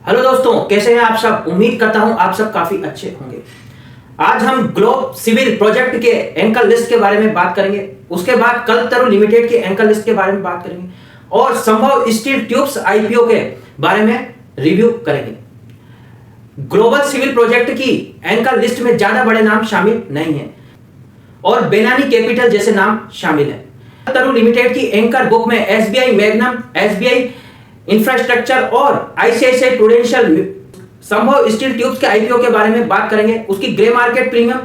Hello दोस्तों, कैसे हैं आप सब। उम्मीद करता हूं आप सब काफी अच्छे होंगे। आज हम ग्लोब सिविल प्रोजेक्ट के एंकर लिस्ट के बारे में बात करेंगे। उसके बाद कल्पतरु लिमिटेड के एंकर लिस्ट के बारे में बात करेंगे और संभव स्टील ट्यूब्स आईपीओ के बारे में रिव्यू करेंगे। ग्लोबल सिविल प्रोजेक्ट की एंकर लिस्ट में ज्यादा बड़े नाम शामिल नहीं है और बेनानी कैपिटल जैसे नाम शामिल है। कल्पतरु लिमिटेड की एंकर बुक में एसबीआई मैग्नम, एसबीआई इंफ्रास्ट्रक्चर और आईसीआईसीआई प्रूडेंशियल संभव स्टील ट्यूब्स के आईपीओ के बारे में बात करेंगे। उसकी ग्रे मार्केट प्रीमियम,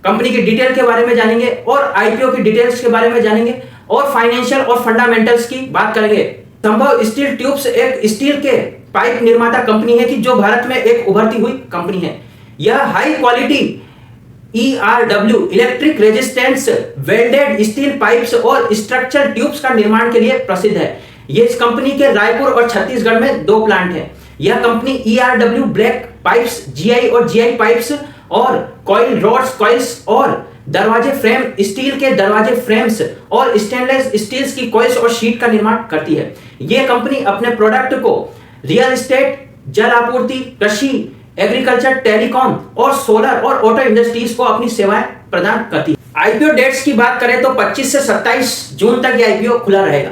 कंपनी की डिटेल के बारे में जानेंगे और आईपीओ की डिटेल्स के बारे में जानेंगे और फाइनेंशियल और फंडामेंटल्स की बात करेंगे। संभव स्टील ट्यूब्स एक स्टील के पाइप निर्माता कंपनी है कि जो भारत में एक उभरती हुई कंपनी है। यह high quality ERW electric resistance welded steel pipes और स्ट्रक्चर ट्यूब्स का निर्माण के लिए प्रसिद्ध है। ये इस कंपनी के रायपुर और छत्तीसगढ़ में 2 प्लांट हैं। यह company ERW black pipes, GI और GI पाइप्स और कॉइल रोड्स, कॉइल्स और दरवाजे फ्रेम, स्टील के दरवाजे फ्रेम्स और स्टेनलेस स्टील्स की कॉइल्स और शीट का निर्माण करती है। यह कंपनी अपने प्रोडक्ट को रियल एस्टेट, जल आपूर्ति, कृषि, एग्रीकल्चर, टेलीकॉम और सोलर और ऑटो इंडस्ट्रीज को अपनी सेवाएं प्रदान करती है। आईपीओ डेट्स की बात करें तो 25 से 27 जून तक यह आईपीओ खुला रहेगा।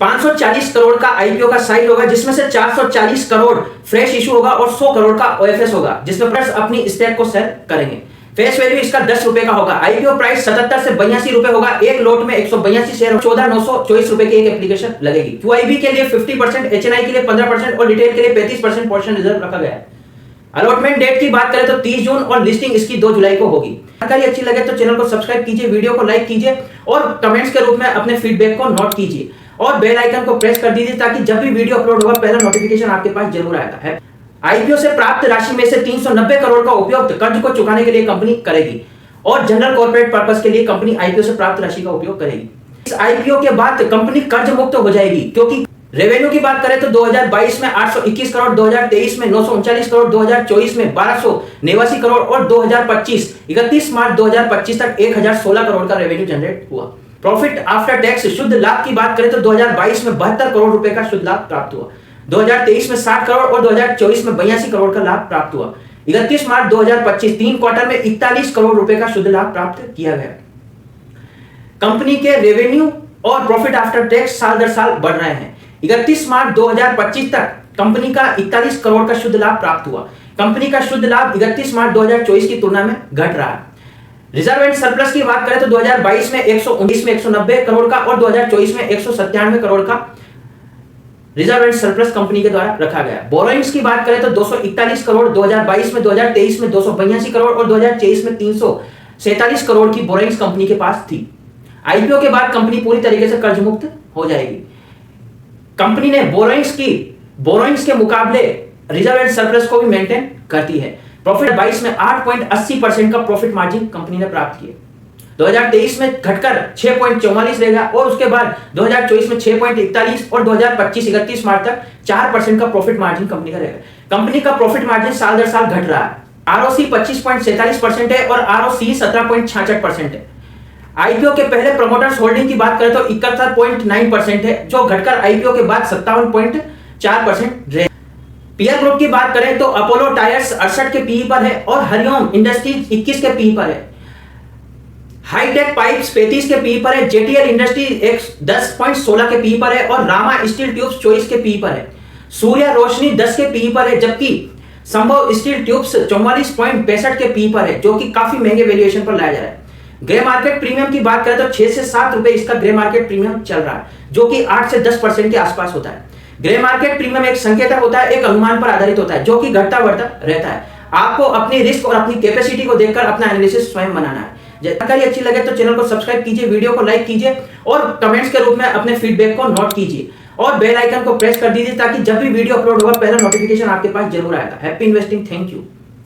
540 करोड़ का आईपीओ का साइज होगा, जिसमें से 440 करोड़ फ्रेश इशू होगा और 100 करोड़ का ओएफएस होगा, जिसमें प्लस अपनी स्टेक को सेल करेंगे। फेस वैल्यू इसका 10 रुपए का होगा। आईपीओ प्राइस 77 से 82 रुपए होगा। एक लोट में 182 शेयर, 14,924 रुपए की एक एप्लीकेशन लगेगी। क्यूआईबी के लिए 50%, एचएनआई के लिए 15% और रिटेल के लिए 35% पोर्शन रिजर्व रखा गया है। अलॉटमेंट डेट की बात करें तो 30 जून और लिस्टिंग इसकी 2 जुलाई को होगी। जानकारी अच्छी लगे तो चैनल को सब्सक्राइब कीजिए, वीडियो को लाइक कीजिए और कमेंट्स के रूप में अपने फीडबैक को नोट कीजिए और बेल आइकन को प्रेस कर दीजिए ताकि जब भी वीडियो अपलोड होगा पहला नोटिफिकेशन आपके पास जरूर आएगा है। आईपीओ से प्राप्त राशि में से 390 करोड़ का उपयोग कर्ज को चुकाने के लिए कंपनी करेगी और जनरल कॉर्पोरेट पर्पस के लिए कंपनी आईपीओ से प्राप्त राशि का उपयोग करेगी। इस आईपीओ के बाद कंपनी कर्ज मुक्त हो जाएगी, क्योंकि रेवेन्यू की बात करें तो 2022 में 821 करोड़, 2023 में 939 करोड़, 2024 में 1289 करोड़ और 2025 31 मार्च 2025 तक 1016 करोड़ का रेवेन्यू जनरेट हुआ। प्रॉफिट आफ्टर टैक्स शुद्ध लाभ की बात करें तो 2022 में 72 करोड़ रुपए का शुद्ध लाभ प्राप्त हुआ, 2023 में 60 करोड़ और 2024 में 82 करोड़ का लाभ प्राप्त हुआ। 31 मार्च 2025 3 क्वार्टर में 41 करोड़ रुपए का शुद्ध लाभ प्राप्त किया गया। कंपनी के रेवेन्यू और प्रॉफिट आफ्टर टैक्स साल दर साल बढ़ रहे हैं। 31 मार्च 2025 तक कंपनी का 41 करोड़ का शुद्ध लाभ प्राप्त हुआ। कंपनी का शुद्ध लाभ 31 मार्च 2024 की तुलना में घट रहा है। रिजर्व एंड सरप्लस की बात करें तो 2022 में 119 में 190 करोड़ का और 2024 में 197 करोड़ का रिजर्व एंड सरप्लस कंपनी के द्वारा रखा गया। बोरोइंग्स की बात करें तो 241 करोड़ 2022 में, 2023 में 282 करोड़ और 2023 में 347 करोड़ की बोरोइंग्स कंपनी के पास थी। आईपीओ के बाद कंपनी पूरी तरीके से कर्ज मुक्त हो जाएगी। कंपनी ने बोरोइंग्स के मुकाबले रिजर्व एंड सरप्लस को भी मेंटेन करती है। प्रॉफिट 22 में 8.80% का प्रॉफिट मार्जिन कंपनी ने प्राप्त किया। 2023 में घटकर 6.44 रहेगा और उसके बाद 2024 में 6.41 और 2025 31 मार्च तक 4% का प्रॉफिट मार्जिन कंपनी का रहेगा। कंपनी का प्रॉफिट मार्जिन साल दर साल घट रहा है। आरओसी 25.47% है और आरओसी 17.66% है। आईपीओ के पहले प्रमोटर्स होल्डिंग की बात करें तो 71.9% है, जो घटकर आईपीओ के बाद 57.4% रहे। पीयर ग्रुप की बात करें तो अपोलो टायर्स 68 के पीई पर है और हरिओम इंडस्ट्रीज 21 के पीई पर है। हाईटेक पाइप्स 35 के पीई पर है। जेटीएल इंडस्ट्रीज 10.16 के पीई पर है और रामा स्टील ट्यूब्स 24 के पीई पर है। सूर्य रोशनी 10 के पीई पर है, जबकि संभव स्टील ट्यूब्स 44.65 के पीई पर है, जो कि काफी महंगे वैल्यूएशन पर लाया जा रहा है। ग्रे मार्केट प्रीमियम की बात करें तो 6 से 7 रुपए इसका ग्रे मार्केट प्रीमियम चल रहा है, जो कि 8 से 10% के आसपास होता है। ग्रे मार्केट प्रीमियम एक संकेतक होता है, एक अनुमान पर आधारित होता है, जो कि घटता बढ़ता रहता है। आपको अपनी रिस्क और अपनी कैपेसिटी को देखकर अपना एनालिसिस स्वयं बनाना है। जानकारी अच्छी लगे तो चैनल को सब्सक्राइब कीजिए, वीडियो को लाइक कीजिए और कमेंट्स के रूप में अपने फीडबैक को नोट कीजिए और बेल आइकन को प्रेस कर दीजिए ताकि जब भी वीडियो अपलोड होगा पहला नोटिफिकेशन आपके पास जरूर आएगा। Happy investing, thank you.